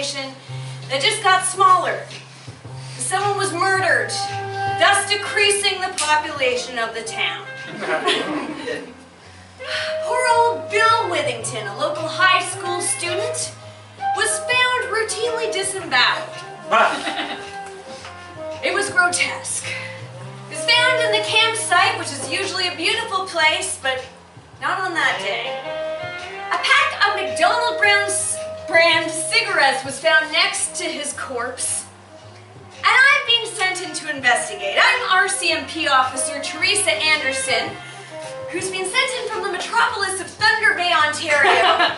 population that just got smaller. Someone was murdered, thus decreasing the population of the town. Poor old Bill Withington, a local high school student, was found routinely disemboweled. It was grotesque. It was found in the campsite, which is usually a beautiful place, but not on that day. A pack of McDonald brand cigarettes was found next to his corpse. And I've been sent in to investigate. I'm RCMP officer Teresa Anderson, who's been sent in from the metropolis of Thunder Bay, Ontario,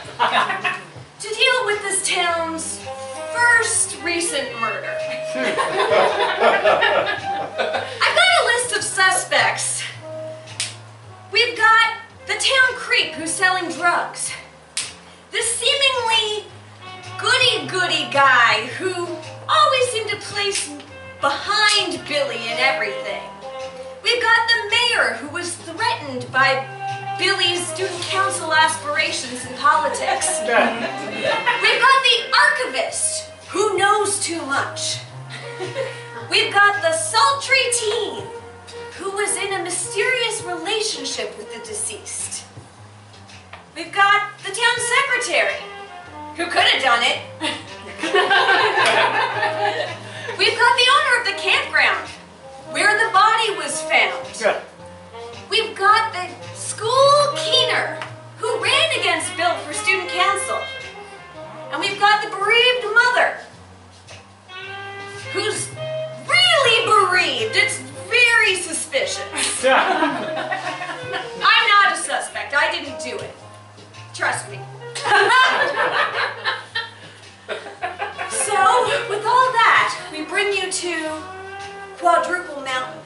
to deal with this town's first recent murder. I've got a list of suspects. We've got the town creep who's selling drugs. The seemingly goody-goody guy who always seemed to place behind Billy in everything. We've got the mayor who was threatened by Billy's student council aspirations in politics. We've got the archivist who knows too much. We've got the sultry teen who was in a mysterious relationship with the deceased. We've got the town secretary who could have done it. We've got the owner of the campground where the body was found. Yeah. We've got the school keener who ran against Bill for student council. And we've got the bereaved mother who's really bereaved. It's very suspicious. I'm not a suspect. I didn't do it. Trust me. So, with all that, we bring you to Quadruple Mountain.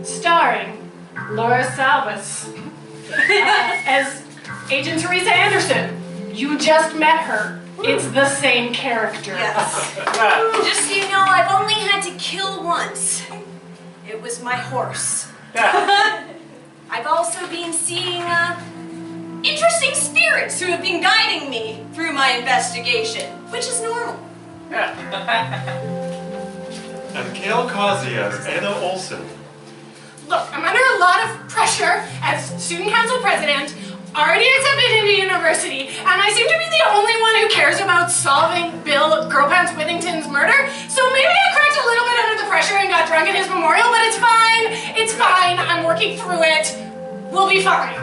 Starring Laura Salvas as Agent Teresa Anderson. You just met her. It's the same character. Yes. Just so you know, I've only had to kill once. It was my horse. I've also been seeing interesting spirits who have been guiding me through my investigation, which is normal. And Cawsey as Anna Olson. Look, I'm under a lot of pressure as student council president, already accepted into university, and I seem to be the only one who cares about solving Bill Girlpants Withington's murder, so maybe I cracked a little bit under the pressure and got drunk at his memorial, but it's fine. It's fine. I'm working through it. We'll be fine.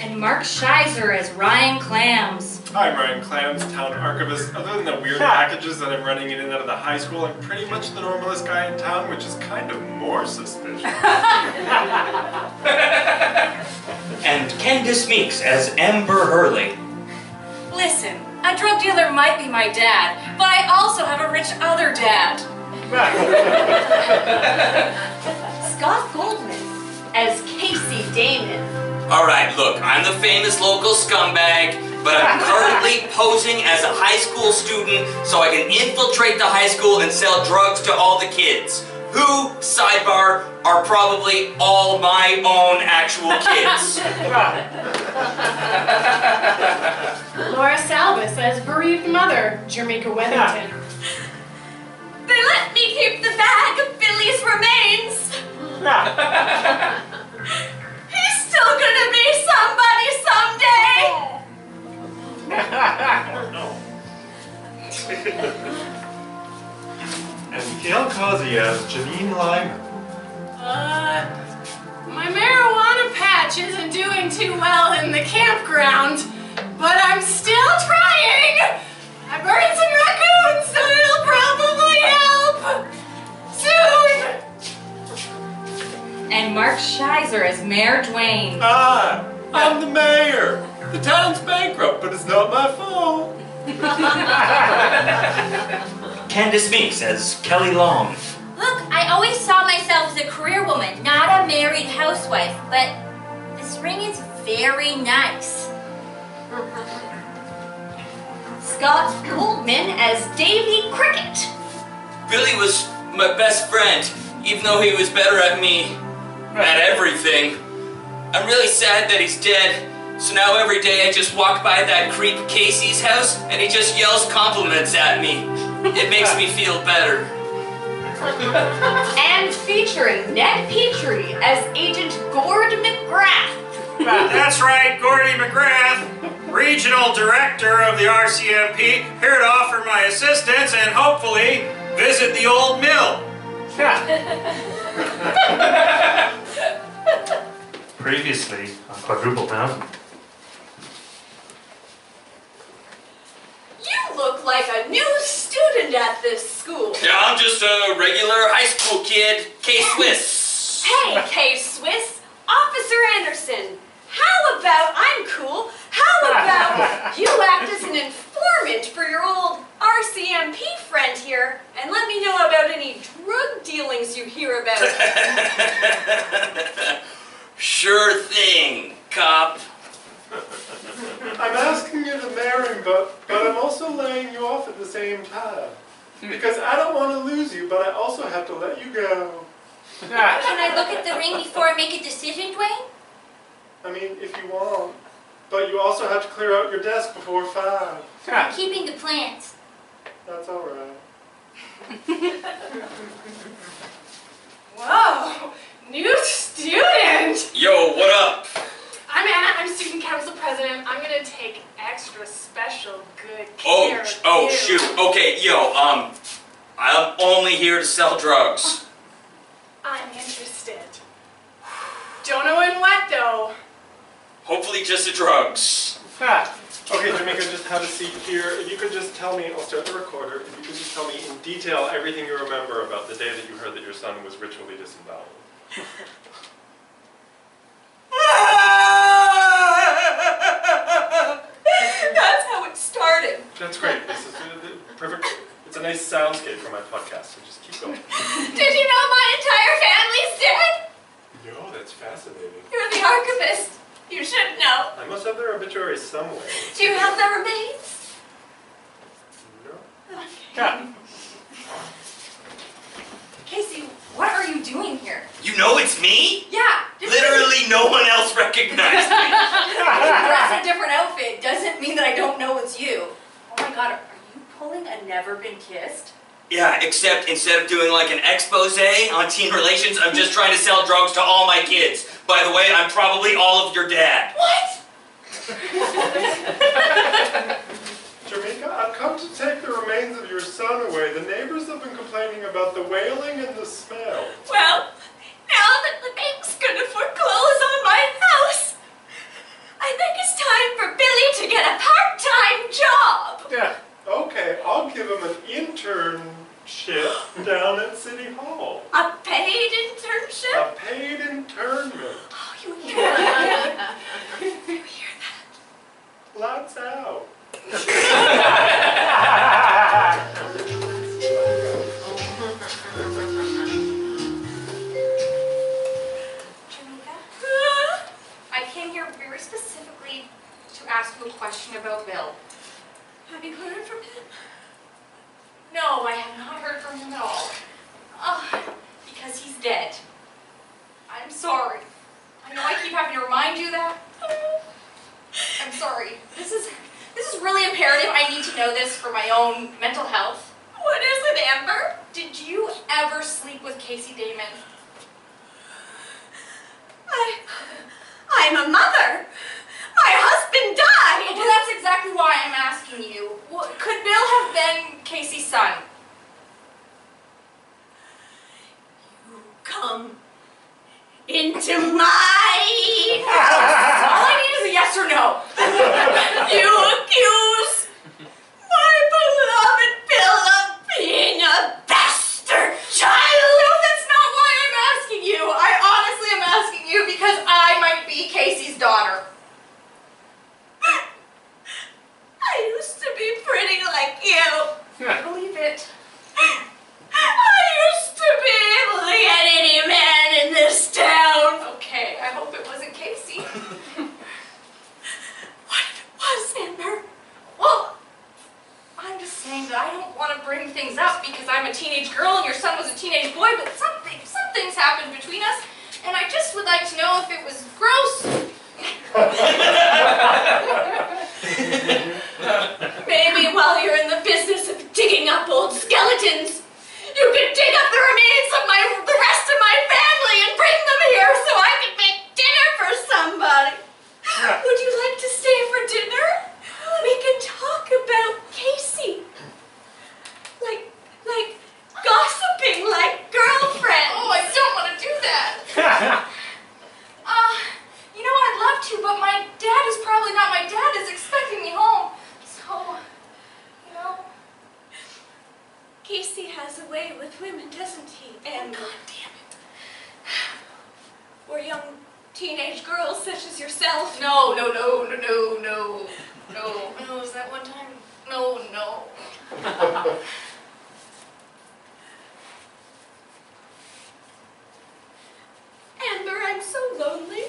And Mark Shyzer as Ryan Clams. I'm Ryan Clams, town archivist. Other than the weird packages that I'm running in and out of the high school, I'm pretty much the normalest guy in town, which is kind of more suspicious. And Candace Meeks as Amber Hurley. Listen, a drug dealer might be my dad, but I also have a rich other dad. Scott Goldman as Casey Damon. Alright, look, I'm the famous local scumbag, but I'm currently posing as a high school student so I can infiltrate the high school and sell drugs to all the kids. Who, sidebar, are probably all my own actual kids. Laura Salvas as bereaved mother, Jamaica Withington. They let me keep the bag of Billy's remains. He's still gonna be somebody someday. Oh no. And Cawsey as Janine Lyman. My marijuana patch isn't doing too well in the campground, but I'm still trying. I burned some raccoons, so it'll probably help soon. And Mark Shyzer as Mayor Dwayne. Ah, I'm the mayor. The town's bankrupt, but it's not my fault. Candace Meeks as Kelly Long. Look, I always saw myself as a career woman, not a married housewife, but this ring is very nice. Scott Goldman as Davy Cricket. Billy was my best friend. even though he was better at me, at everything. I'm really sad that he's dead. So now every day I just walk by that creep Casey's house and he just yells compliments at me. It makes me feel better. And featuring Ned Petrie as Agent Gord McGrath. That's right, Gordy McGrath, Regional Director of the RCMP, here to offer my assistance and hopefully visit the old mill. Previously on Quadruple Mountain. You look like a new student at this school. Yeah, I'm just a regular high school kid, K-Swiss. Hey, K-Swiss, Officer Anderson. How about, I'm cool, how about you act as an informant for your old RCMP friend here and let me know about any drug dealings you hear about. Sure thing, cop. I'm asking you to marry, but I'm also laying you off at the same time. Because I don't want to lose you, but I also have to let you go. Can I look at the ring before I make a decision, Dwayne? I mean, if you want. But you also have to clear out your desk before 5. I'm keeping the plans. That's all right. Whoa, new student! Yo, what up? I'm Anna, I'm student council president. I'm gonna take extra special good care of you. Shoot. Okay, yo, I'm only here to sell drugs. I'm interested. Don't know in what though. Hopefully just the drugs. Okay, Jamaica, just have a seat here. If you could just tell me, I'll start the recorder, if you could just tell me in detail everything you remember about the day that you heard that your son was ritually disemboweled. That's how it started. That's great. This is perfect. It's a nice soundscape for my podcast, so just keep going. Did you know my entire family's dead? No, that's fascinating. You're the archivist. You should know. I must have their obituaries somewhere. Do you have the remains? No. Okay. Casey, what are you doing here? You know it's me? Yeah. Literally no one else recognized me. Dress a different outfit doesn't mean that I don't know it's you. Oh my god, are you pulling a Never Been Kissed? Yeah, except instead of doing like an expose on teen relations, I'm just trying to sell drugs to all my kids. By the way, I'm probably all of your dad. What? Jamaica, I've come to take the remains of your son away. The neighbors have been complaining about the wailing and the smell. Well, now that the bank's gonna foreclose on my house, I think it's time for Billy to get a part-time job. Yeah. Okay, I'll give him an internship down at City Hall. A paid internship? A paid internment. Oh, you hear that? You hear that? Lights out. Jamaica? I came here very specifically to ask you a question about Bill. Have you heard from him? No, I have not heard from him at all. Because he's dead. I'm sorry. I know I keep having to remind you that. I'm sorry. This is really imperative. I need to know this for my own mental health. What is it, Amber? Did you ever sleep with Casey Damon? I'm a mother. My husband died! Well, that's exactly why I'm asking you. Could Bill have been Casey's son? You come into my house. All I need is a yes or no. You accuse my beloved Bill of being a bastard child. No, that's not why I'm asking you. I honestly am asking you because I might be Casey's daughter. I used to be pretty like you. I believe it. I used to be able to get any man in this town. Okay, I hope it wasn't Casey. What if it was, Amber? teenage girls such as yourself. No, no, no, no, no, no, no. No, is that one time? No, no. Amber, I'm so lonely.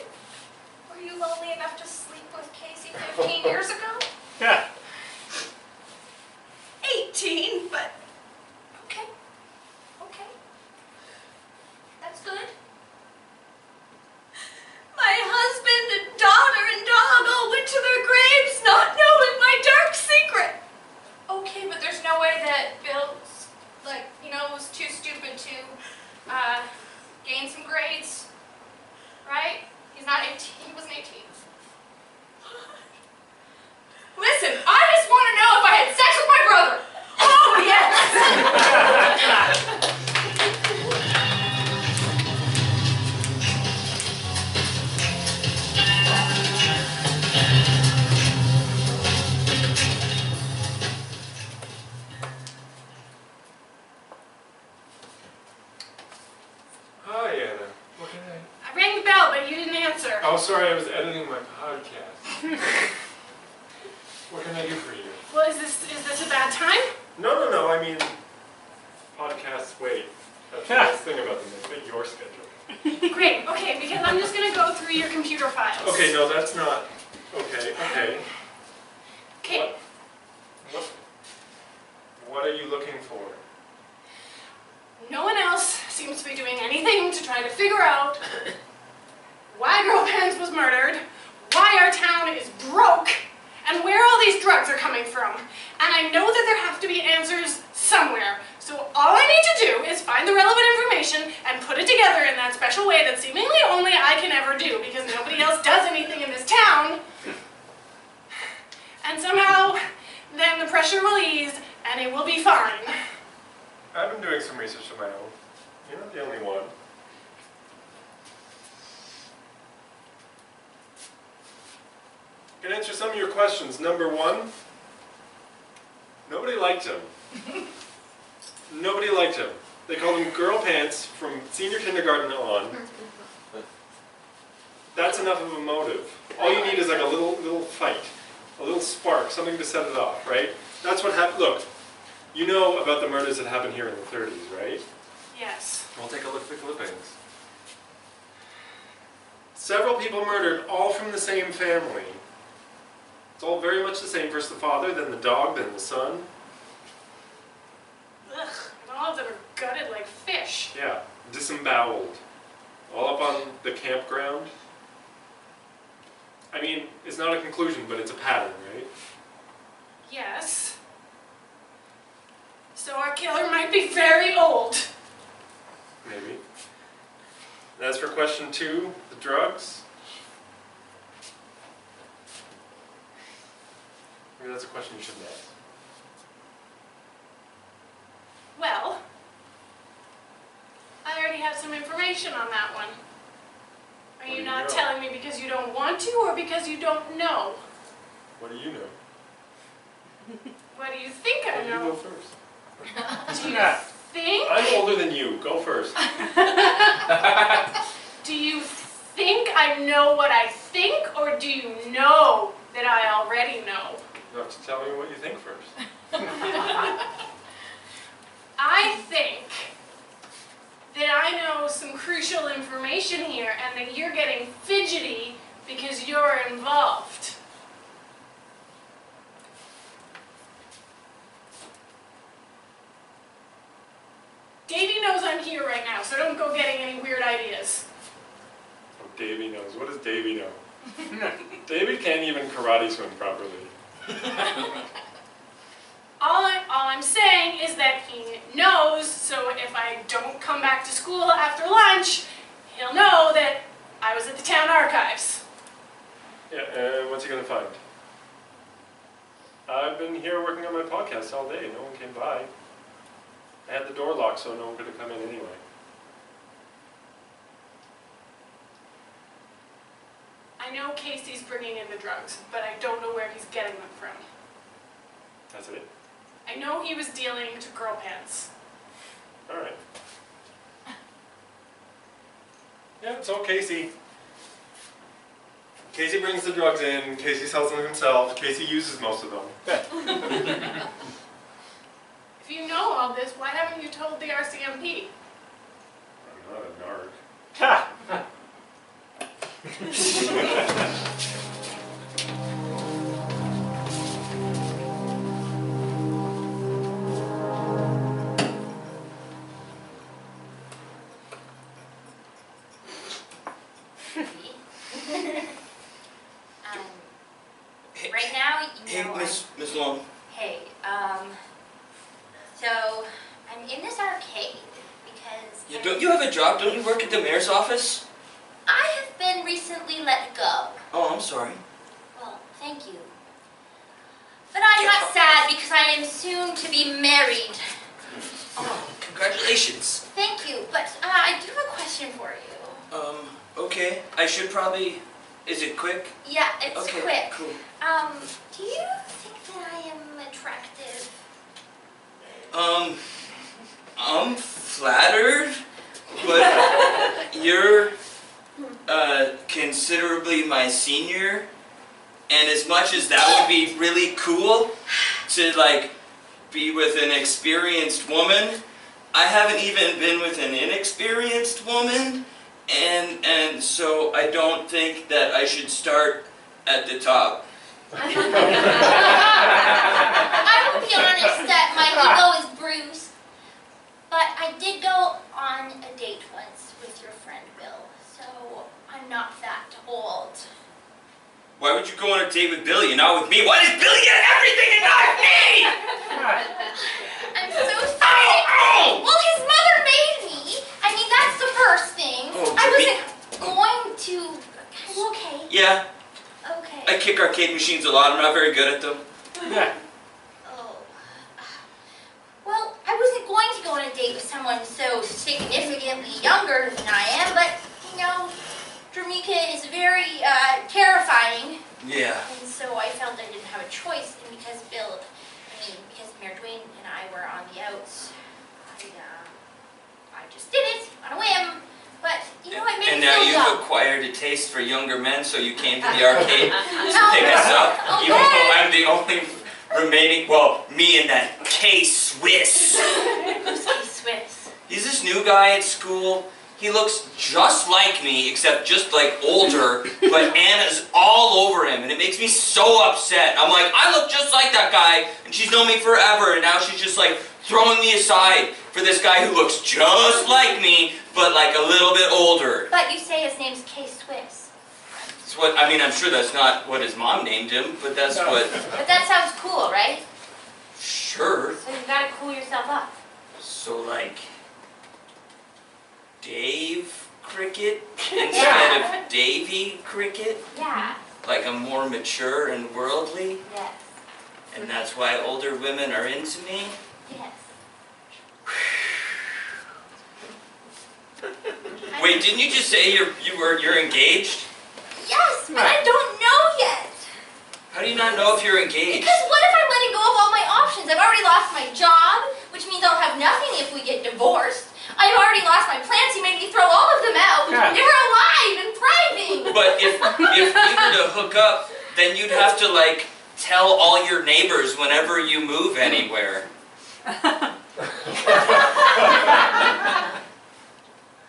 Were you lonely enough to sleep with Casey 15 years ago? Yeah. 18, but Okay. Okay. That's good. my husband and daughter and dog all went to their graves not knowing my dark secret. Okay, but there's no way that Bill's, like, you know, was too stupid to gain some grades, right? He's not 18. He wasn't 18. Listen, I just want to know if I had sex with my brother. Oh, yes. Hi, Anna. What can I rang the bell, but you didn't answer. Oh, sorry, I was editing my podcast. What can I do for you? Well, is this a bad time? No, I mean, podcasts wait. That's the nice thing about them, they fit your schedule. Great. Okay, because I'm just gonna go through your computer files. Okay, no, that's not. Okay. Okay. What are you looking for? No one else seems to be doing anything to try to figure out why Girl Pants was murdered, why our town is broke, and where all these drugs are coming from. And I know that there have to be answers somewhere. So all I need to do is find the relevant information and put it together in that special way that seemingly only I can ever do, because nobody else does anything in this town. And somehow, then the pressure will ease and it will be fine. I've been doing some research of my own. You're not the only one. I can answer some of your questions. Number one, nobody liked him. Nobody liked him. They called him Girl Pants from senior kindergarten on. That's enough of a motive. All you need is like a little fight, a little spark, something to set it off, right? That's what happened. Look, you know about the murders that happened here in the 30s, right? Yes. We'll take a look at the clippings. Several people murdered, all from the same family. It's all very much the same. First the father, then the dog, then the son. Ugh, and all of them are gutted like fish. Yeah, disemboweled. All up on the campground. I mean, it's not a conclusion, but it's a pattern, right? Yes. So our killer might be very old. Maybe. And as for question 2, the drugs. Maybe that's a question you shouldn't ask. Well, I already have some information on that one. Are What do you you not know? telling me because you don't want to or because you don't know? What do you know? What do you think I Well, you go know? first. Do you think? I'm older than you. Go first. Do you think I know what I think, or do you know that I already know? You have to tell me what you think first. I think that I know some crucial information here and that you're getting fidgety because you're involved. Davey knows I'm here right now, so don't go getting any weird ideas. Oh, Davey knows. What does Davey know? Davey can't even karate swim properly. All I'm saying is that he knows, so if I don't come back to school after lunch, he'll know that I was at the town archives. Yeah, what's he gonna find? I've been here working on my podcast all day. No one came by. I had the door locked so no one could have come in anyway. I know Casey's bringing in the drugs, but I don't know where he's getting them from. That's it? I know he was dealing to Girl Pants. Alright. Yeah, it's all Casey. Casey brings the drugs in, Casey sells them himself, Casey uses most of them. If you know all this, why haven't you told the RCMP? I'm not a narc. Right now, you Hey, know, Miss Long. Hey, so I'm in this arcade because Don't you have a job? Don't you work at the mayor's office? I have been recently let go. Oh, I'm sorry. Well, thank you. But I'm not sad because I am soon to be married. Oh, congratulations. Thank you, but I do have a question for you. Okay. I should probably... Is it quick? Yeah, it's Okay, quick. cool. Do you think that I am attractive? I'm flattered, but you're, considerably my senior, and as much as that would be really cool to, like, be with an experienced woman, I haven't even been with an inexperienced woman, and so I don't think that I should start at the top. I will be honest that my ego is bruised, but I did go on a date once with your friend Bill, so I'm not that old. Why would you go on a date with Billy and not with me? Why does Billy get everything and not me? I'm so sorry. Ow! Well, his mother made me. I mean, that's the first thing. Oh, I wasn't going to... Are you okay? Yeah, Okay. I kick arcade machines a lot. I'm not very good at them. Oh. Well, I wasn't going to go on a date with someone so significantly younger than I am, but, you know, Dramika is very terrifying. Yeah. And so I felt I didn't have a choice, and because because Mayor Dwayne and I were on the outs, I just did it on a whim. But, you know, it made And me now feel you've young. acquired a taste for younger men, so you came to the arcade to pick us up, Oh, even though I'm the only remaining, well, me and that K-Swiss. Who's K-Swiss? He's this new guy at school. He looks just like me, except just like older, but Anna's all over him, and it makes me so upset. I'm like, I look just like that guy, and she's known me forever, and now she's just like throwing me aside for this guy who looks just like me, but like a little bit older. But you say his name's K-Swiss. That's what, I mean, I'm sure that's not what his mom named him, but that's what... But that sounds cool, right? Sure. So you gotta cool yourself up. So like... Dave Cricket instead of Davy Cricket? Yeah. Like I'm more mature and worldly? Yes. And that's why older women are into me? Yes. Wait, didn't you just say you're engaged? Yes, but I don't know yet. How do you not know if you're engaged? Because what if I'm letting go of all my options? I've already lost my job, which means I'll have nothing if we get divorced. I've already lost my plants. You made me throw all of them out. They were alive and thriving. But if we were to hook up, then you'd have to like tell all your neighbors whenever you move anywhere.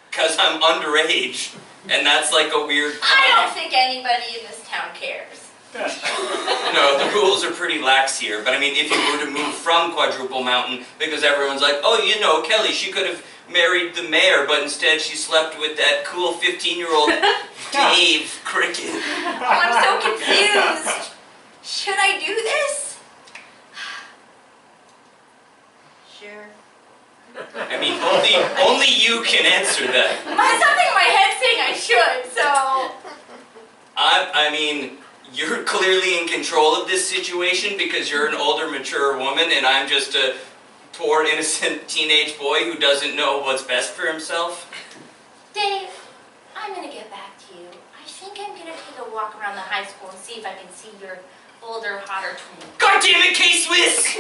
Because I'm underage, and that's like a weird... I don't think anybody in this town cares. No, the rules are pretty lax here, but I mean, if you were to move from Quadruple Mountain, because everyone's like, oh, you know, Kelly, she could have married the mayor, but instead she slept with that cool 15-year-old Dave Cricket. Oh, I'm so confused. Should I do this? Sure. I mean, only you can answer that. Something in my head saying I should, so... I mean, you're clearly in control of this situation because you're an older, mature woman, and I'm just a poor, innocent teenage boy who doesn't know what's best for himself. Dave, I'm gonna get back to you. I think I'm gonna take a walk around the high school and see if I can see your older, hotter twin. God damn it, K-Swiss!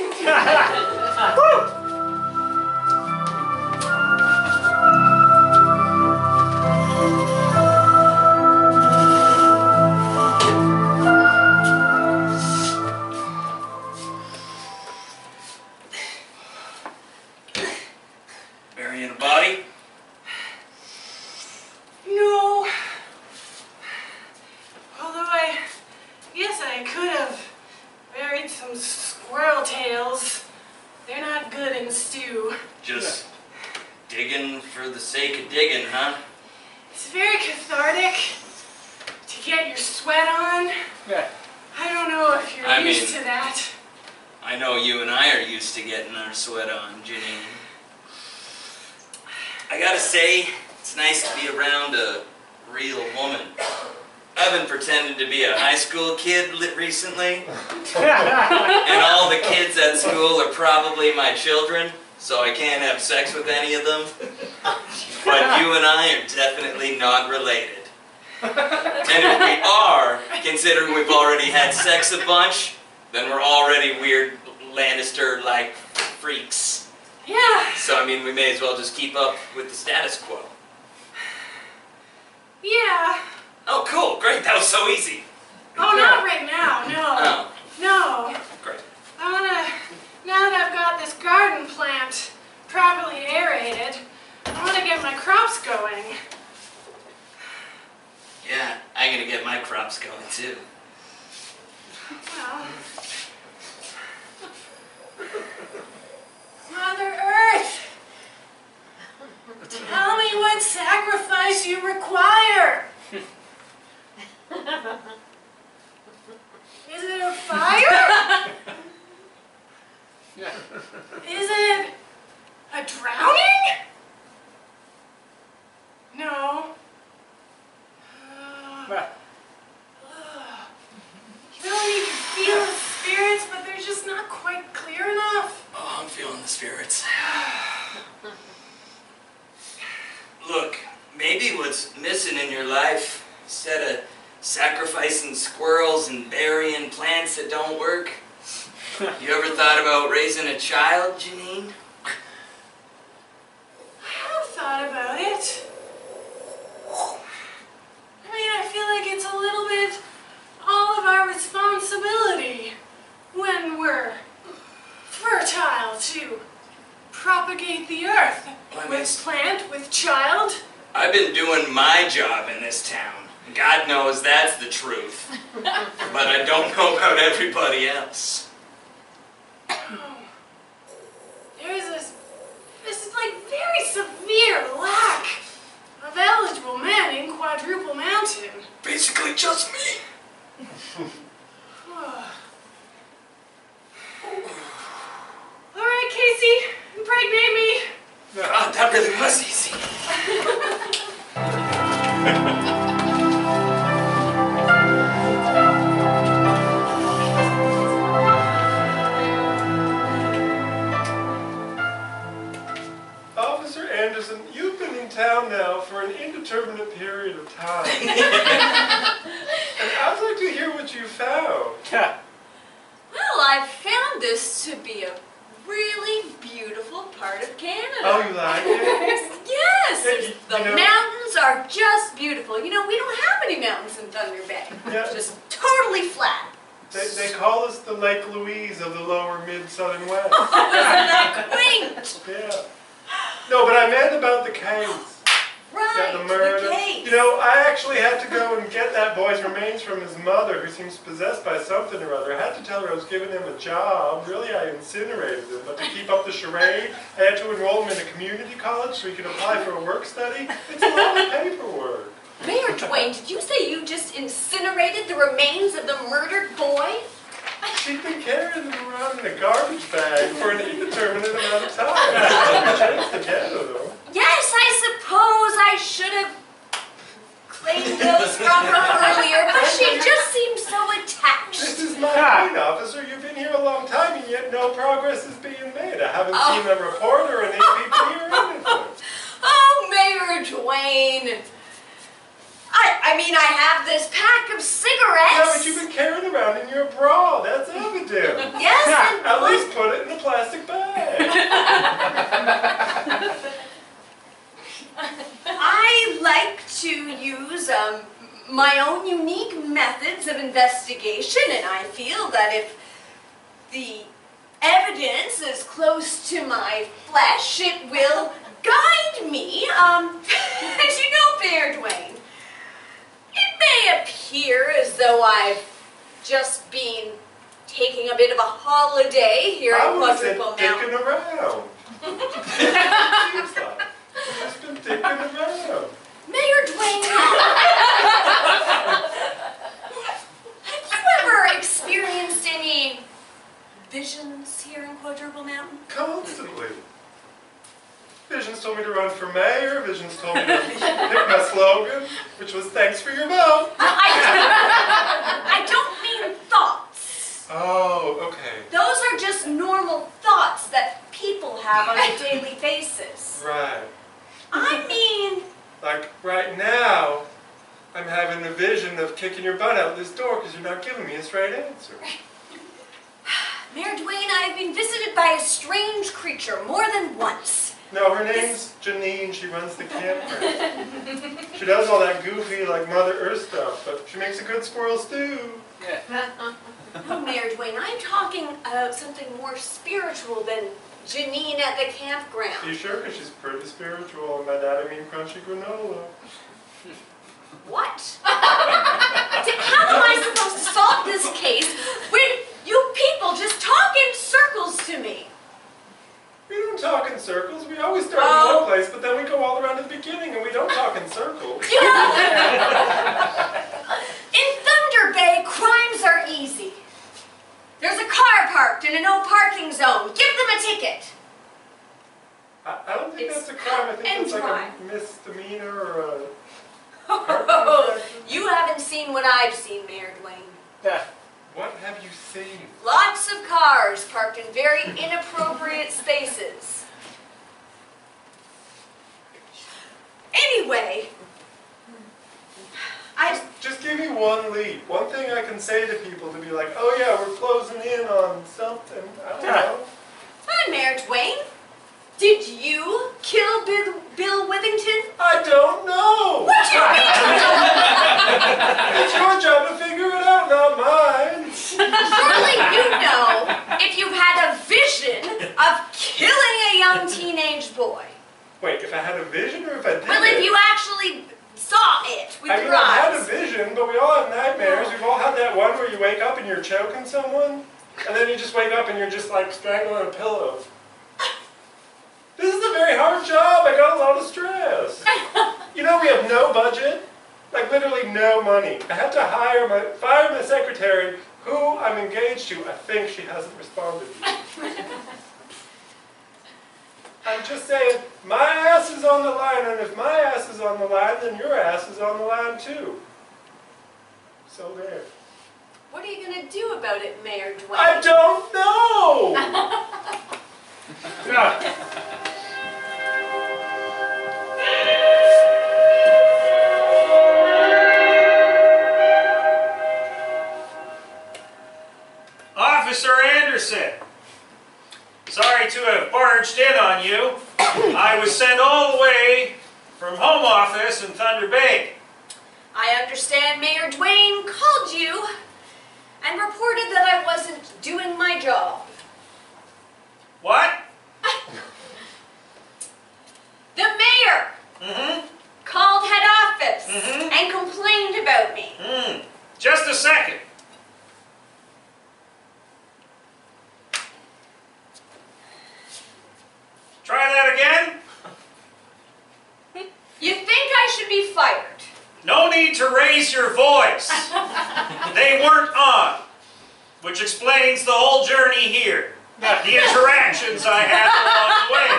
really digging, huh? It's very cathartic to get your sweat on. Yeah. I don't know if you're used to that. I know you and I are used to getting our sweat on, Janine. I gotta say, it's nice to be around a real woman. I've been pretending to be a high school kid recently, and all the kids at school are probably my children, so I can't have sex with any of them. But you and I are definitely not related. And if we are, considering we've already had sex a bunch, then we're already weird Lannister-like freaks. Yeah. So, I mean, we may as well just keep up with the status quo. Yeah. Oh, cool. Great. That was so easy. Oh, not right now. No. Oh. No. Great. I wanna, now that I've got this garden plant properly aerated, I wanna get my crops going. Yeah, I'm gonna get my crops going too. Well, Mother Earth, tell me what sacrifice you require. Is it a fire? Is it a drowning? No. You know, you can feel the spirits, but they're just not quite clear enough. Oh, I'm feeling the spirits. Look, maybe what's missing in your life, instead of sacrificing squirrels and burying plants that don't work, you ever thought about raising a child, Janine? I have thought about it. I mean, I feel like it's a little bit all of our responsibility when we're fertile to propagate the earth. With plant, with child. I've been doing my job in this town. God knows that's the truth. But I don't know about everybody else. There's this like very severe lack of eligible men in Quadruple Mountain. Basically just me. All right, Casey, impregnate me. God, that really was easy. Officer Anderson, you've been in town now for an indeterminate period of time. And I'd like to hear what you found. Well, I found this to be a really beautiful part of Canada. Oh, you like it? Yes! Yeah, The mountains are just beautiful. You know, we don't have any mountains in Thunder Bay. Yeah. Just totally flat. They call us the Lake Louise of the lower mid-southern west. Oh, isn't that quaint? Yeah. No, but I meant about the case. Right, The murder. the case. You know, I actually had to go and get that boy's remains from his mother, who seems possessed by something or other. I had to tell her I was giving him a job. Really, I incinerated him. But to keep up the charade, I had to enroll him in a community college so he could apply for a work study. It's a lot of paperwork. Mayor Twain, did you say you just incinerated the remains of the murdered boy? She'd been carrying them around in a garbage bag for an indeterminate amount of time. I had a chance to get her, though. Yes, I suppose I should have claimed those from her earlier, but she just seemed so attached. This is my point, officer. You've been here a long time, and yet no progress is being made. I haven't seen a report or an APP or anything. Oh, Mayor Twain. I mean, I have this pack of cigarettes. Yeah, but you've been carrying around in your bra. That's evident. Yes, and At least put it in a plastic bag. I like to use my own unique methods of investigation, and I feel that if the evidence is close to my flesh, it will guide me. As you know, Mayor Twain, it may appear as though I've just been taking a bit of a holiday here at Quadruple Mountain. Dicking around. She's been dicking around. Mayor Dwayne, have you ever experienced any visions here in Quadruple Mountain? Constantly. Visions told me to run for mayor. Visions told me to pick my slogan, which was "Thanks for your vote." I don't mean thoughts. Oh, okay. Those are just normal thoughts that people have on a daily basis. Right. I mean, Like right now, I'm having a vision of kicking your butt out this door because you're not giving me a straight answer. Mayor Dwayne, I have been visited by a strange creature more than once. No, her name's Janine. She runs the campground. She does all that goofy, like Mother Earth stuff, but she makes a good squirrel stew. No, Mayor Dwayne, I'm talking about something more spiritual than Janine at the campground. You sure? Because she's pretty spiritual, and by that I mean crunchy granola. What? How am I supposed to solve this case when you people just talk in circles to me? We don't talk in circles. We always start in one place, but then we go all around to the beginning, and we don't talk in circles. In Thunder Bay, crimes are easy. There's a car parked in a no parking zone. Give them a ticket. I don't think that's a crime. I think that's like a misdemeanor or a... You haven't seen what I've seen, Mayor Dwayne. What have you seen? Lots of cars parked in very inappropriate spaces. Anyway, Just give me one lead. One thing I can say to people to be like, oh yeah, we're closing in on something. I don't know. Hi, Mayor Dwayne. Did you kill Bill Withington? I don't know. What do you mean? It's your job to figure it out, not mine. Surely you know if you've had a vision of killing a young teenage boy. Wait, if I had a vision or if I did Well, if you actually saw it with your I had a eyes. vision, but we all have nightmares. We've all had that one where you wake up and you're choking someone, and then you just wake up and you're just like strangling a pillow. This is a very hard job. I got a lot of stress. You know, we have no budget, like literally no money. I had to fire my secretary, who I'm engaged to. I think she hasn't responded. I'm just saying, my ass is on the line, and if my ass is on the line, then your ass is on the line too. So there. What are you going to do about it, Mayor Dwayne? I don't know! Officer Anderson, sorry to have barged in on you. I was sent all the way from home office in Thunder Bay. I understand Mayor Dwayne called you and reported that I wasn't doing my job. What? The mayor called head office and complained about me. Just a second. Try that again. You think I should be fired? No need to raise your voice. They weren't on, which explains the whole journey here. The interactions I had along the way.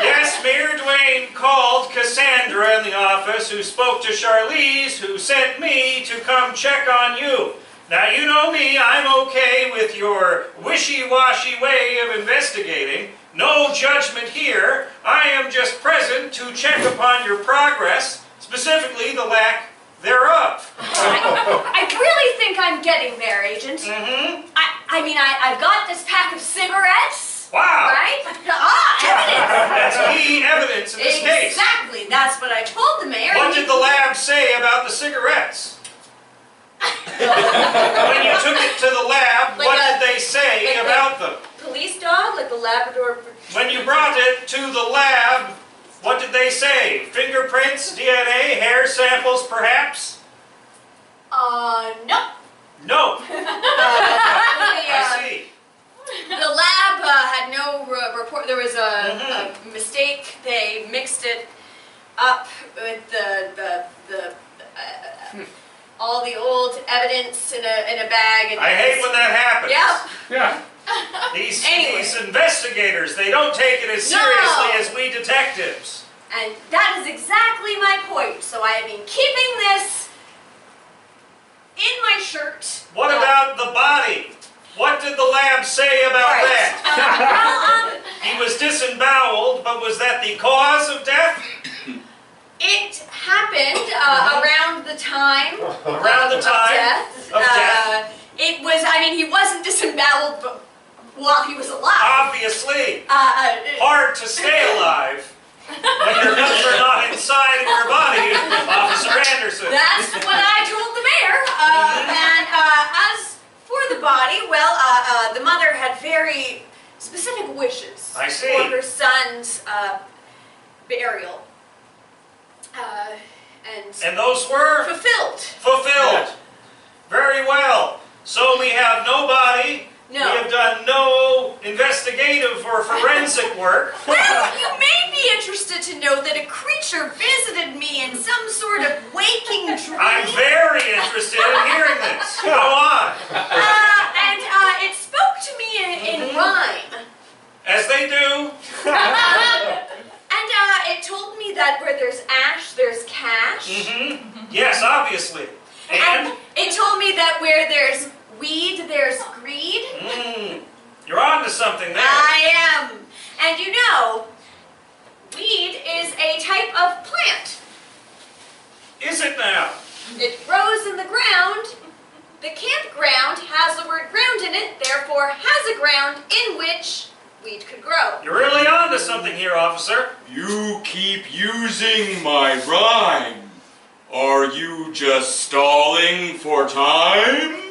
Yes, Mayor Dwayne called Cassandra in the office, who spoke to Charlize, who sent me to come check on you. Now, you know me, I'm okay with your wishy-washy way of investigating. No judgment here. I am just present to check upon your progress, specifically the lack thereof. I really think I'm getting there, Agent. I mean, I've got this pack of cigarettes. Wow. Right? Evidence. That's key evidence in this case. Exactly. That's what I told the mayor. What did the lab say about the cigarettes? When you took it to the lab, Like what did they say about them? Police dog, like the Labrador. When you brought it to the lab, what did they say? Fingerprints, DNA, hair samples, perhaps? No. No. I see. The lab had no report. There was a mistake. They mixed it up with all the old evidence in a bag. And I hate when that happens. Yep. Yeah. These investigators, they don't take it as seriously as we detectives. And that is exactly my point. So I have been keeping this in my shirt. What about the body? What did the lab say about that? He was disemboweled, but was that the cause of death? It happened around the time Around the time of of death. It was, I mean, he wasn't disemboweled but while he was alive. Obviously. Hard to stay alive when your guns are not inside of your body, Officer Anderson. That's what I told the mayor. And as for the body, well, the mother had very specific wishes I see. for her son's burial. And those were? Fulfilled. Fulfilled. Very well. So we have no body. No. We have done no investigative or forensic work. Well, you may be interested to know that a creature visited me in some sort of waking dream. I'm very interested in hearing this. Go on. And it spoke to me in rhyme. As they do. And it told me that where there's ash, there's cash. Yes, obviously. And? It told me that where there's weed, there's greed. You're on to something there. I am. And you know, weed is a type of plant. Is it now? It grows in the ground. The campground has the word ground in it, therefore has a ground in which weed could grow. You're really on to something here, officer. You keep using my rhyme. Are you just stalling for time?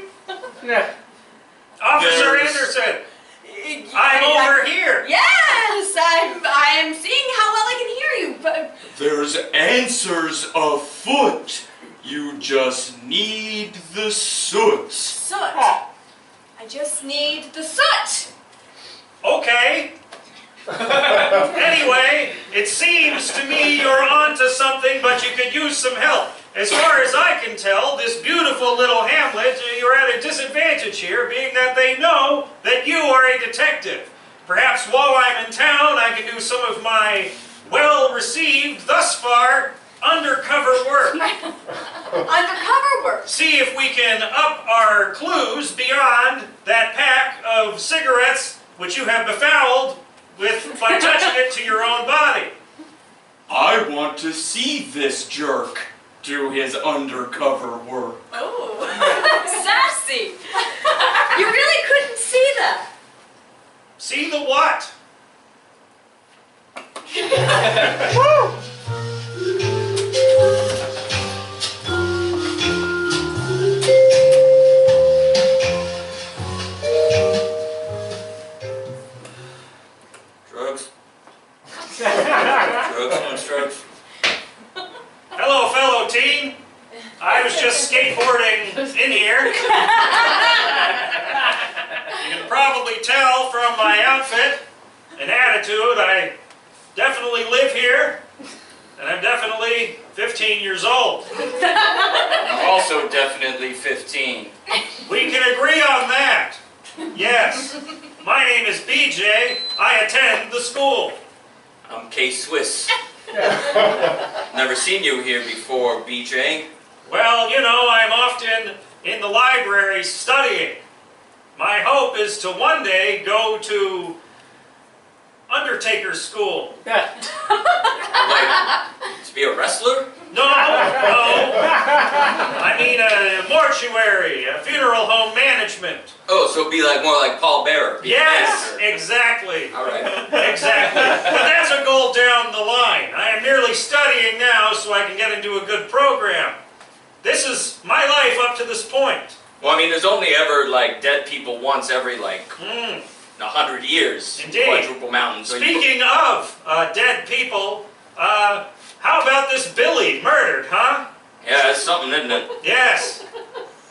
Officer Anderson, I'm over here. Yes, I am seeing how well I can hear you. But There's answers afoot. You just need the soot. soot. I just need the soot. Okay. Anyway, it seems to me you're onto something, but you could use some help. As far as I can tell, this beautiful little hamlet, you're at a disadvantage here, being that they know that you are a detective. Perhaps while I'm in town, I can do some of my well-received, thus far, undercover work. Undercover work. See if we can up our clues beyond that pack of cigarettes which you have befouled by touching it to your own body. I want to see this jerk do his undercover work. Oh, sassy. You really couldn't see that. See the what? Drugs. Drugs, no drugs. Hello, fellow teen. I was just skateboarding in here. You can probably tell from my outfit and attitude, I definitely live here, and I'm definitely 15 years old. I'm also definitely 15. We can agree on that. Yes. My name is BJ. I attend the school. I'm K-Swiss. Never seen you here before, BJ. Well, you know, I'm often in the library studying. My hope is to one day go to Undertaker's school. Like, to be a wrestler? No. I mean a mortuary, a funeral home management. Oh, so it'd be like more like Paul Bearer. Yes, exactly. All right. Exactly. But that's a goal down the line. I am merely studying now so I can get into a good program. This is my life up to this point. Well, I mean, there's only ever like dead people once every like 100 years. Indeed. Quadruple Mountain. So Speaking of dead people, how about this Billy murdered, huh? yeah, that's something, isn't it? Yes.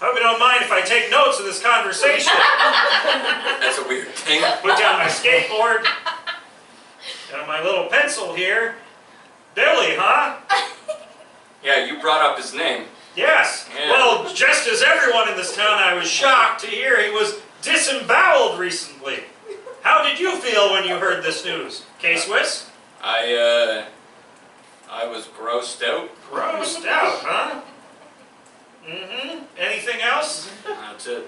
Hope you don't mind if I take notes of this conversation. That's a weird thing. Put down my skateboard. And my little pencil here. Billy, huh? Yeah, you brought up his name. Yes. Yeah. Well, just as everyone in this town, I was shocked to hear he was disemboweled recently. How did you feel when you heard this news? K-Swiss? I was grossed out. Grossed out, huh? Mm-hmm. Anything else? That's it.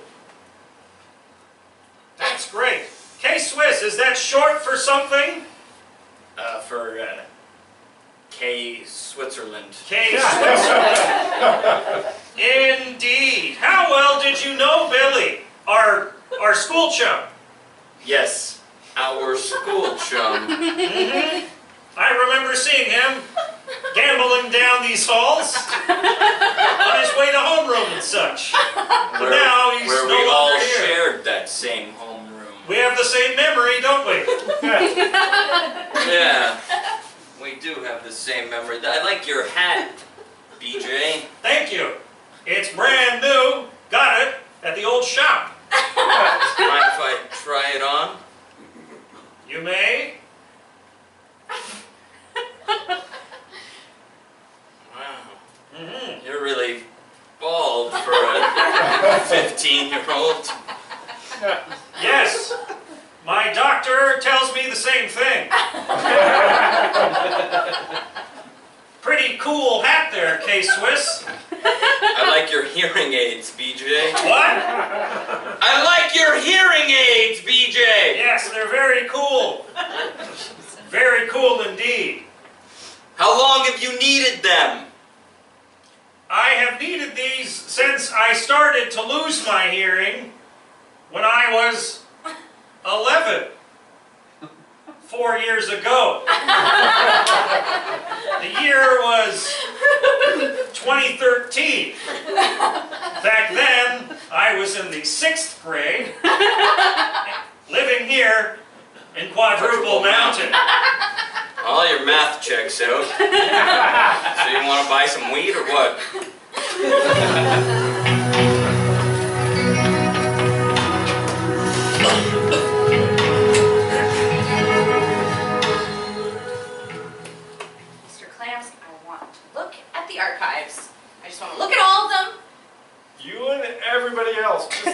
That's great. K-Swiss, is that short for something? For K Switzerland. K-Switzerland. Indeed. How well did you know Billy, our school chum? Yes, our school chum. Mm-hmm. I remember seeing him gambling down these halls on his way to homeroom and such. But now he's where no we all longer here. shared that same homeroom. We have the same memory, don't we? Yeah, we do have the same memory. I like your hat, BJ. Thank you. It's brand new. Got it at the old shop. Mind if I try it on? You may. Wow. Mm-hmm. You're really bald for a 15-year-old. Yes. My doctor tells me the same thing. Pretty cool hat there, K-Swiss. I like your hearing aids, BJ. What? I like your hearing aids, BJ! Yes, they're very cool. Very cool indeed. How long have you needed them? I have needed these since I started to lose my hearing when I was 11. 4 years ago. The year was 2013. Back then, I was in the 6th grade, living here in Quadruple Mountain. All your math checks out. So you want to buy some weed or what? Mr. Clamps, I want to look at the archives. I just want to look at all of them. You and everybody else. Just,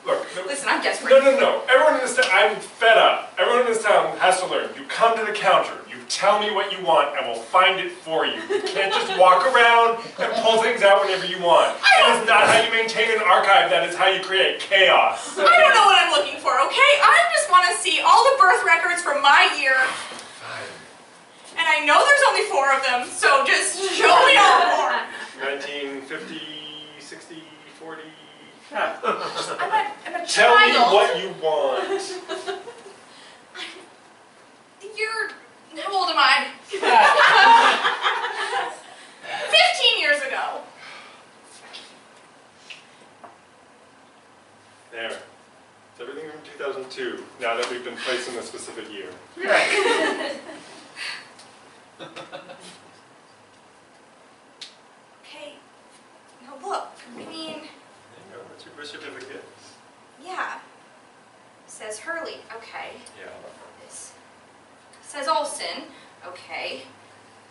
look. Listen, I'm desperate. No. Everyone in this town, I'm fed up. Everyone in this town has to learn. You come to the counter, you tell me what you want, and we'll find it for you. You can't just walk around and pull things out whenever you want. That is not how you maintain an archive, that is how you create chaos. I don't know what I'm looking for, okay? I just want to see all the birth records from my year. And I know there's only 4 of them, so just show me all 4. 1950, 60, 40. I'm a Tell me child. what you want. How old am I? 15 years ago. There. It's everything from 2002, now that we've been placed in a specific year. Okay. Now look, I mean, There you go, that's your birth certificate. yeah. Says Hurley, okay. Yeah. This says Olson, okay.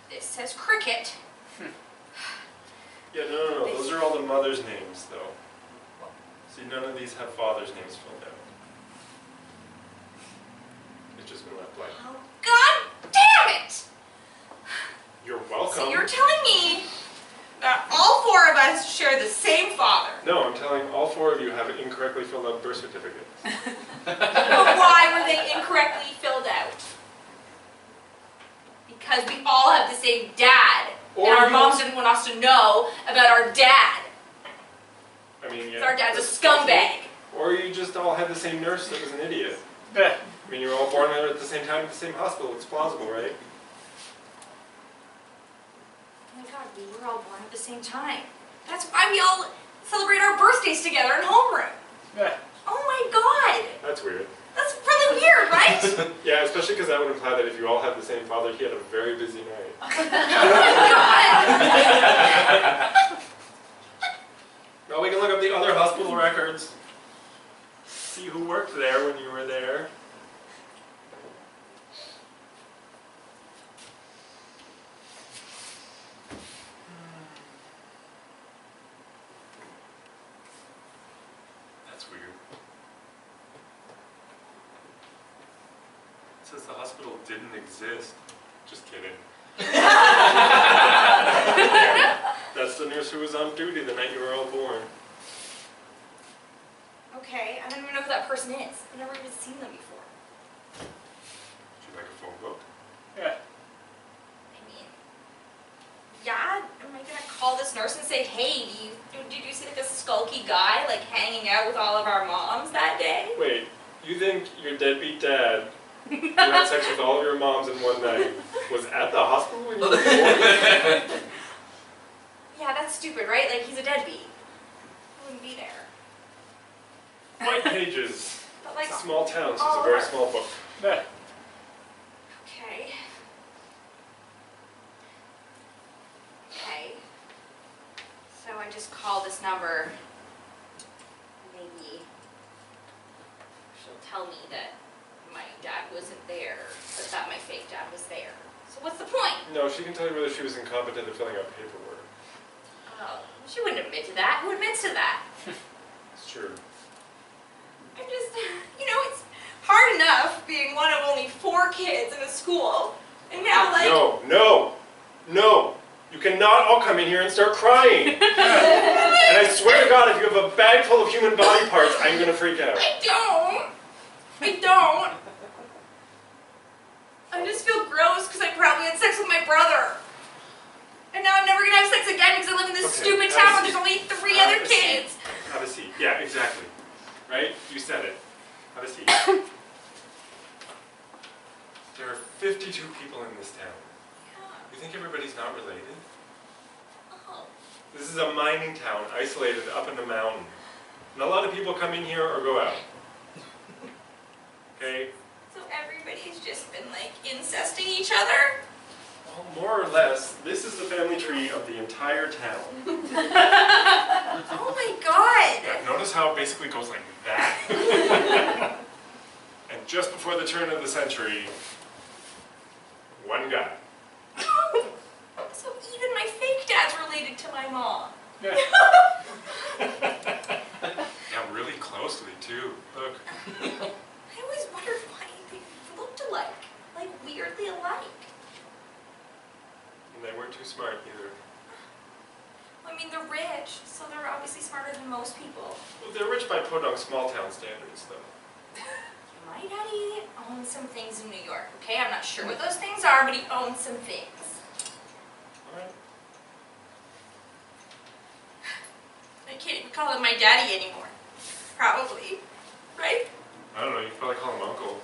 This says Cricket. Yeah, no, those are all the mother's names, though. See, none of these have father's names filled out. It's just been left blank. Oh, God damn it! You're welcome. So you're telling me that all 4 of us share the same father? No, I'm telling all 4 of you have incorrectly filled out birth certificates. But why were they incorrectly filled out? Because we all have the same dad. Or and our you- moms didn't want us to know about our dad. I mean, yeah. So our dad's a that's possible. scumbag. Or you just all had the same nurse that was an idiot. I mean, you were all born at the same time at the same hospital. It's plausible, right? Oh my God, we were all born at the same time. That's why we all celebrate our birthdays together in homeroom. Oh my God! That's weird. That's really weird, right? Yeah, especially because that would imply that if you all had the same father, he had a very busy night. Oh my God! Well, we can look up worked there when you were there. That's weird. It says the hospital didn't exist. Just kidding. That's the nurse who was on duty the night you were all born. Okay, I don't even know who that person is. I've never even seen them before. Would you like a phone book? Yeah. I mean, yeah, am I gonna call this nurse and say, hey, did you see like a skulky guy like hanging out with all of our moms that day? Wait, you think your deadbeat dad, who had sex with all of your moms in one night, was at the hospital when you were born? Yeah, that's stupid, right? Like, he's a deadbeat. I wouldn't be there. White Pages. But like, It's a small town, so all it's a very over. small book. Yeah. Okay. Okay. So I just call this number. Maybe she'll tell me that my dad wasn't there, but that my fake dad was there. So what's the point? No, she can tell you whether she was incompetent at filling out paperwork. Oh, she wouldn't admit to that. Who admits to that? It's true. I'm just, it's hard enough being one of only 4 kids in a school. And now, like... No. You cannot all come in here and start crying. And I swear to God, if you have a bag full of human body parts, I'm going to freak out. I don't. I just feel gross because I probably had sex with my brother. And now I'm never going to have sex again because I live in this stupid town where there's only 3 other kids. Have a seat. Yeah, exactly. Right? You said it. Have a seat. There are 52 people in this town. You think everybody's not related? Oh. This is a mining town, isolated up in the mountain. And a lot of people come in here or go out. Okay? So everybody's just been like incesting each other? Well, more or less, this is the family tree of the entire town. Oh my God! Yeah, notice how it basically goes like that. And just before the turn of the century, one guy. So even my fake dad's related to my mom. Yeah. Yeah, really closely too. Look. I always wondered why they looked alike. Like weirdly alike. And they weren't too smart either. I mean, they're rich, so they're obviously smarter than most people. Well, they're rich by podunk small town standards, though. My daddy owns some things in New York, okay? I'm not sure what those things are, but he owns some things. Alright. I can't even call him my daddy anymore. Probably. Right? I don't know, you could probably call him uncle.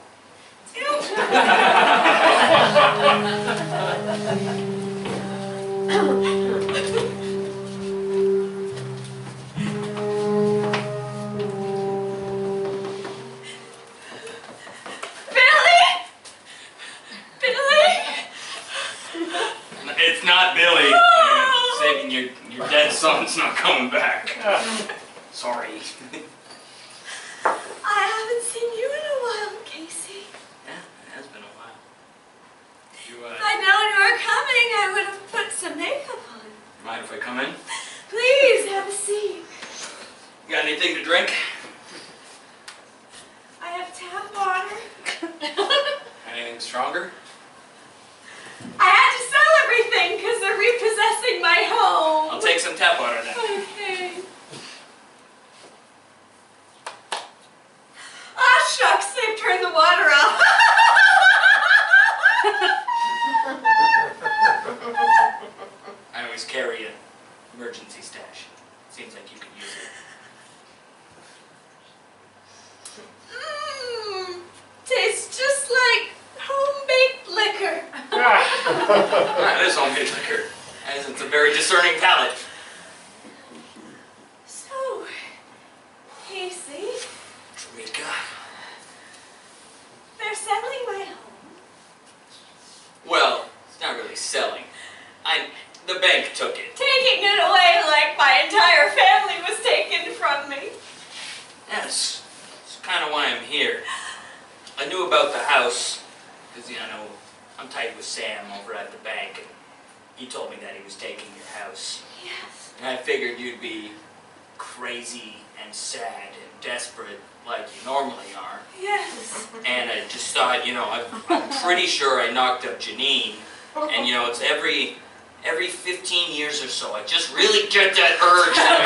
It's not Billy. I'm saving your dead son's not coming back. Sorry. I haven't seen you in a while, Casey. Yeah, it has been a while. If I'd known you were coming, I would have put some makeup on. Mind if I come in? Please, have a seat. You got anything to drink? I have tap water. Anything stronger? I had to sell everything because they're repossessing my home. I'll take some tap water then. Okay. Ah, shucks, they've turned the water off. I always carry an emergency stash. Seems like you could use it. Tastes just like home-baked liquor. That is homemade liquor, as it's a very discerning palate. So, Casey, Trumika. they're selling my home. Well, it's not really selling. The bank took it. Taking it away like my entire family was taken from me. Yes, it's kind of why I'm here. I knew about the house, because, I'm tight with Sam over at the bank, and he told me that he was taking your house. Yes. And I figured you'd be crazy and sad and desperate like you normally are. Yes. And I just thought, I'm pretty sure I knocked up Janine, and, it's every 15 years or so, I just really get that urge that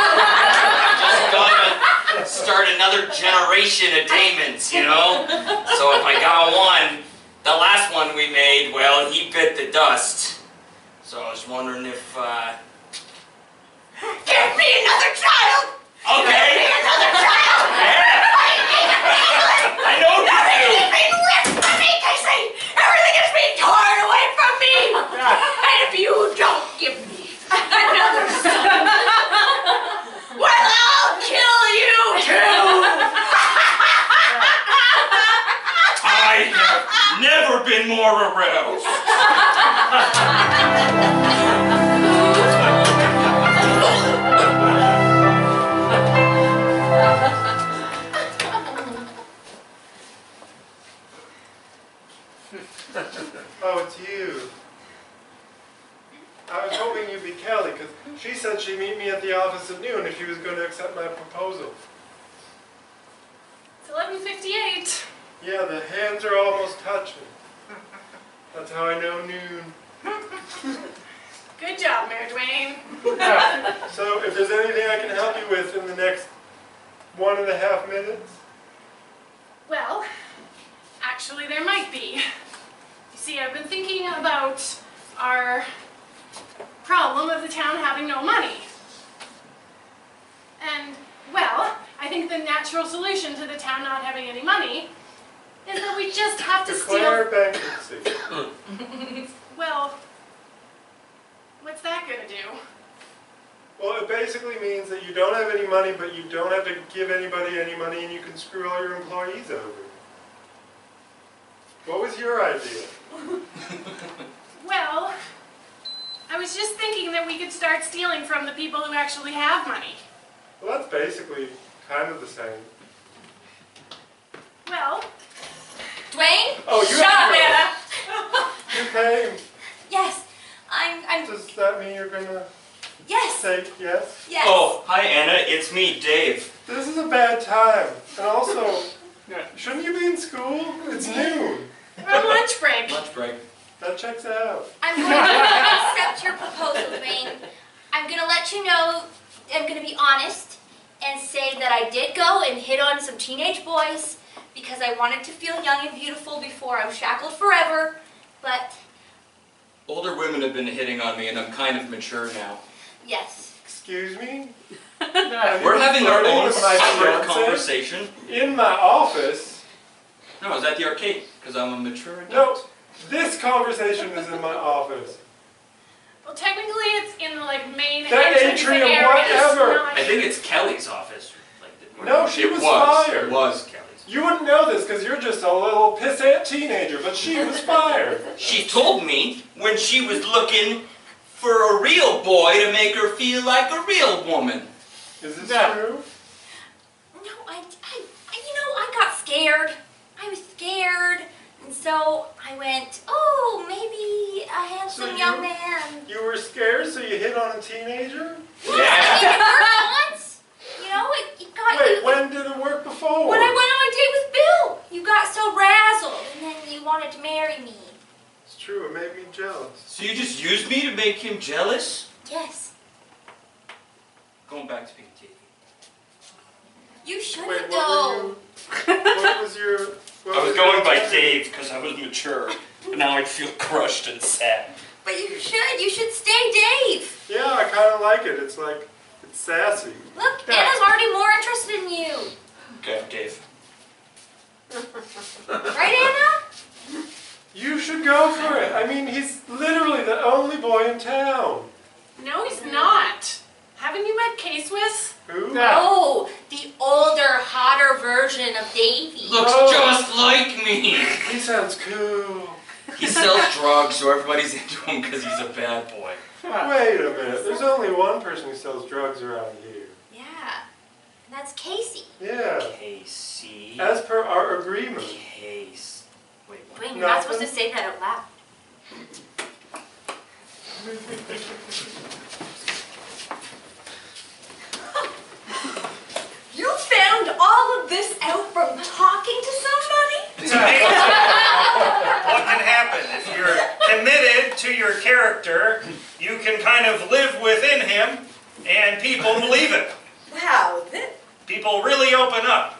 I just gotta start another generation of Damons, So if I got one, the last one we made, well, he bit the dust. So I was wondering if, Give me another child! Okay. Give me another child! Yeah. I know you Everything do. is being ripped from me, Casey! Everything is being torn away from me! And if you don't give me another son, well, I'll kill you too! I have never been more aroused. Oh, it's you. I was hoping you'd be Kelly, because she said she'd meet me at the office at noon if she was going to accept my proposal. It's 11:58. Yeah, the hands are almost touching. That's how I know noon. Good job, Mayor Dwayne. So, if there's anything I can help you with in the next 1.5 minutes? Well, actually there might be. You see, I've been thinking about our problem of the town having no money. And, well, I think the natural solution to the town not having any money is that we just have to Declare steal... bankruptcy. Well, what's that gonna do? Well, it basically means that you don't have any money, but you don't have to give anybody any money, and you can screw all your employees over. What was your idea? Well, I was just thinking that we could start stealing from the people who actually have money. Well, that's basically kind of the same. Well, Dwayne? Oh, you Shut have up, to go. Anna! You came. Yes, I'm... Does that mean you're gonna Yes, say yes? yes. Oh, hi Anna, it's me, Dave. This is a bad time. And also, shouldn't you be in school? It's noon. we're on lunch break. Lunch break. That checks out. I'm going to accept your proposal, Dwayne. I'm going to let you know, I'm going to be honest and say that I did go and hit on some teenage boys because I wanted to feel young and beautiful before I'm shackled forever, but Older women have been hitting on me and I'm kind of mature now. yes. Excuse me? We're having our own separate fiancé conversation. in my office. No, I was at the arcade because I'm a mature adult. No, this conversation is in my office. Well, technically it's in the main That entrance atrium, area. whatever. Not- I think it's Kelly's office. No, she was fired. It was Kelly's. You wouldn't know this because you're just a little pissant teenager, but she was fired. She told me when she was looking for a real boy to make her feel like a real woman. Is this true? No, I got scared. I was scared. And so I went, oh, maybe a handsome So young man. You were scared, so you hit on a teenager? I mean, it worked once. It got Wait, you. when did it work before? When I went on a date with Bill, you got so razzled, and then you wanted to marry me. It's true, it made me jealous. So you just used me to make him jealous? Yes. Going back to being TV. You shouldn't, Wait, though. what was your... what I was your going by intention? Dave because I was mature. But now I feel crushed and sad. But you should stay Dave. Yeah, I kind of like it. It's like, it's sassy. Look, Anna's already more interested in you. Okay, Dave. Right, Anna? You should go for it. I mean, he's literally the only boy in town. No, he's not. Haven't you met K-Swiss? Who? Oh, the older, hotter version of Davey. Looks Oh. just like me. He sounds cool. He sells drugs, so everybody's into him because he's a bad boy. Wait a minute. There's only one person who sells drugs around here. Yeah. That's Casey. Yeah. Casey. As per our agreement. Case. Wait, what? Wait, you're not supposed to say that out loud. You found all of this out from talking to somebody? It's amazing what can happen. If you're committed to your character, you can kind of live within him, and people believe it. Wow, People really open up.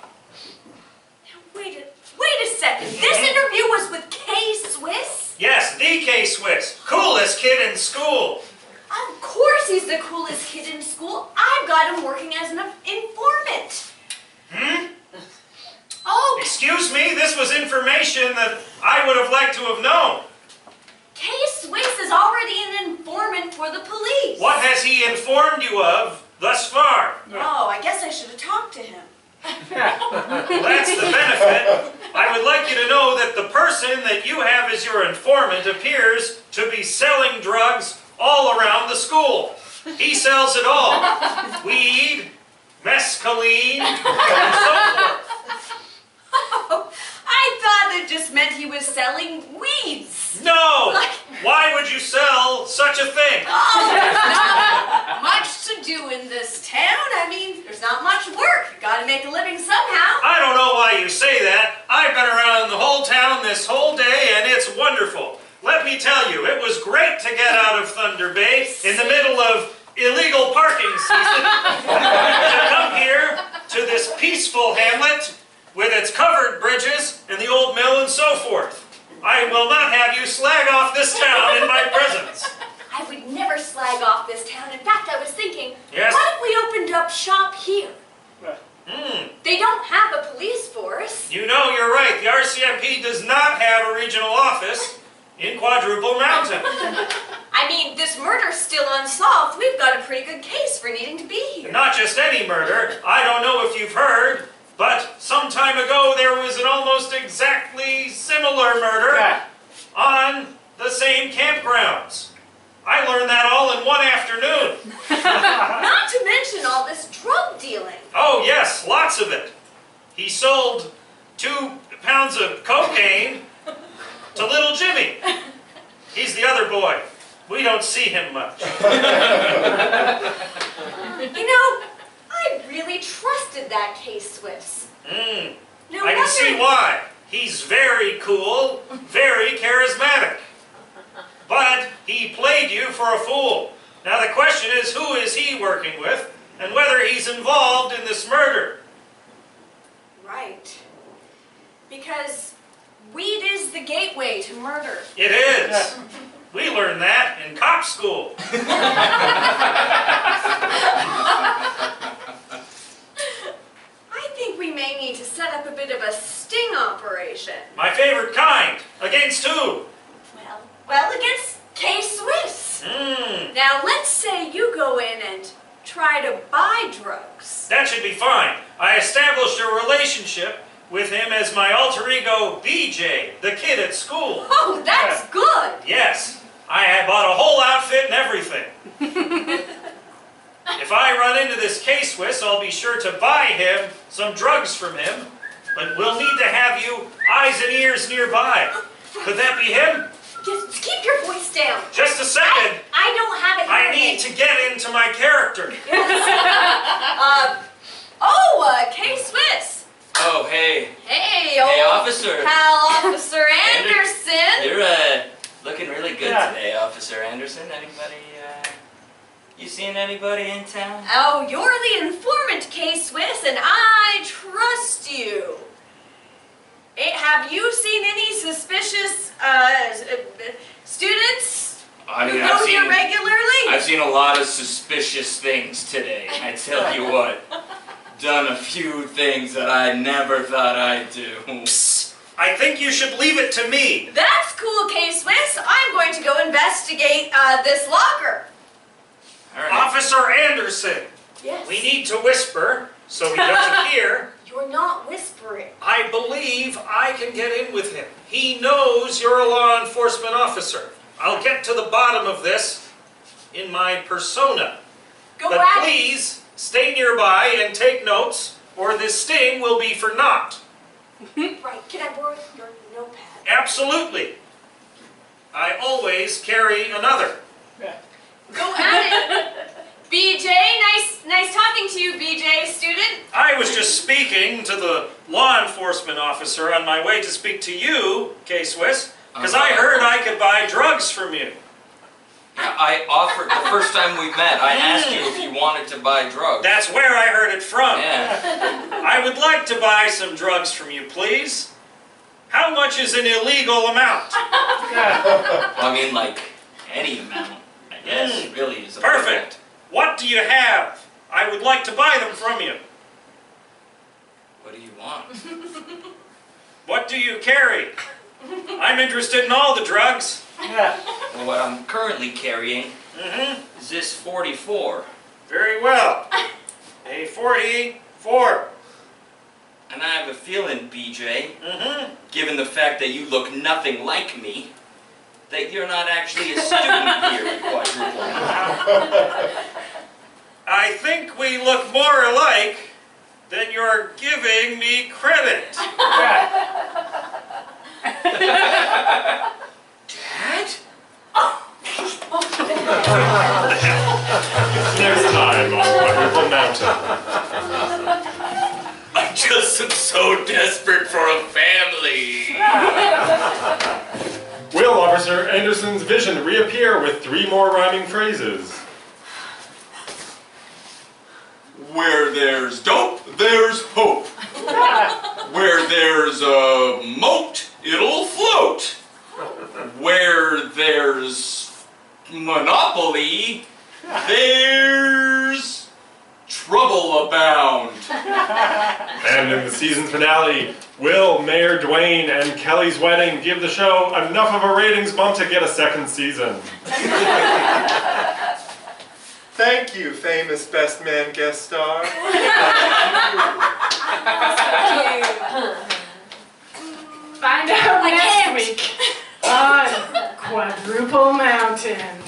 wait a second. This interview was with K-Swiss? Yes, the K-Swiss. Coolest kid in school. Of course he's the coolest kid in school. I've got him working as an informant. Oh, Excuse me, this was information that I would have liked to have known. K-Swiss is already an informant for the police. What has he informed you of thus far? Oh, I guess I should have talked to him. Well, that's the benefit. I would like you to know that the person that you have as your informant appears to be selling drugs all around the school. He sells it all. Weed, mescaline, and so forth. Oh, I thought it just meant he was selling weeds. No! Why would you sell such a thing? Oh, there's not much to do in this town. I mean, there's not much work. You gotta make a living somehow. I don't know why you say that. I've been around the whole town this whole day, and it's wonderful. Let me tell you, it was great to get out of Thunder Bay in the middle of illegal parking season to come here to this peaceful hamlet with its covered bridges and the old mill and so forth. I will not have you slag off this town in my presence. I would never slag off this town. In fact, I was thinking, Yes? what if we opened up shop here? They don't have a police force. You know, you're right. The RCMP does not have a regional office in Quadruple Mountain. I mean, this murder's still unsolved. We've got a pretty good case for needing to be here. Not just any murder. I don't know if you've heard, but some time ago there was an almost exactly similar murder on the same campgrounds. I learned that all in one afternoon. Not to mention all this drug dealing. Oh yes, lots of it. He sold 2 pounds of cocaine to little Jimmy. He's the other boy. We don't see him much. You know, I really trusted that K-Swiss. No I can see wonder- why. He's very cool, very charismatic. But he played you for a fool. Now the question is, who is he working with, and whether he's involved in this murder? Right. Because weed is the gateway to murder. It is. We learned that in cop school. I think we may need to set up a bit of a sting operation. My favorite kind. Against who? Well, against K-Swiss. Now, let's say you go in and try to buy drugs. That should be fine. I established a relationship with him as my alter ego, BJ, the kid at school. Oh, that's good. Yes, I had bought a whole outfit and everything. If I run into this K-Swiss, I'll be sure to buy him some drugs from him, but we'll need to have you eyes and ears nearby. Could that be him? Just keep your voice down. Just a second. I don't have it. I need to get into my character. K-Swiss. Oh, hey. Hey, Hey, old officer. pal, Officer Anderson. You're, looking really good today, Officer Anderson. Anybody, you seen anybody in town? Oh, you're the informant, K-Swiss, and I trust you. Have you seen any suspicious students I who mean, go here regularly? I've seen a lot of suspicious things today. I tell you what, done a few things that I never thought I'd do. Psst. I think you should leave it to me. That's cool, K-Swiss. I'm going to go investigate this locker. All right. Officer Anderson, Yes. we need to whisper so he doesn't hear. You're not whispering. I believe I can get in with him. He knows you're a law enforcement officer. I'll get to the bottom of this in my persona. Go But at it. please, stay nearby and take notes, or this sting will be for naught. Right, can I borrow your notepad? Absolutely. I always carry another. Go at it! BJ, nice talking to you, BJ, student. I was just speaking to the law enforcement officer on my way to speak to you, K-Swiss, because I heard I could buy drugs from you. Yeah, I offered, the first time we met, I asked you if you wanted to buy drugs. That's where I heard it from. Yeah. I would like to buy some drugs from you, please. How much is an illegal amount? Well, I mean, like, any amount, I guess, really is Perfect. What do you have? I would like to buy them from you. What do you want? What do you carry? I'm interested in all the drugs. Well, what I'm currently carrying is this 44. Very well. A 44. And I have a feeling, BJ, given the fact that you look nothing like me, that you're not actually a student here at Quadruple Mountain. I think we look more alike than you're giving me credit. Dad? Next time on Quadruple Mountain. I just am so desperate for a family. Will Officer Anderson's vision reappear with 3 more rhyming phrases? Where there's dope, there's hope. Where there's a moat, it'll float. Where there's monopoly, there's trouble abound. And in the season finale, will Mayor Dwayne and Kelly's wedding give the show enough of a ratings bump to get a second season? Thank you, famous Best Man guest star. Find out next week on Quadruple Mountain.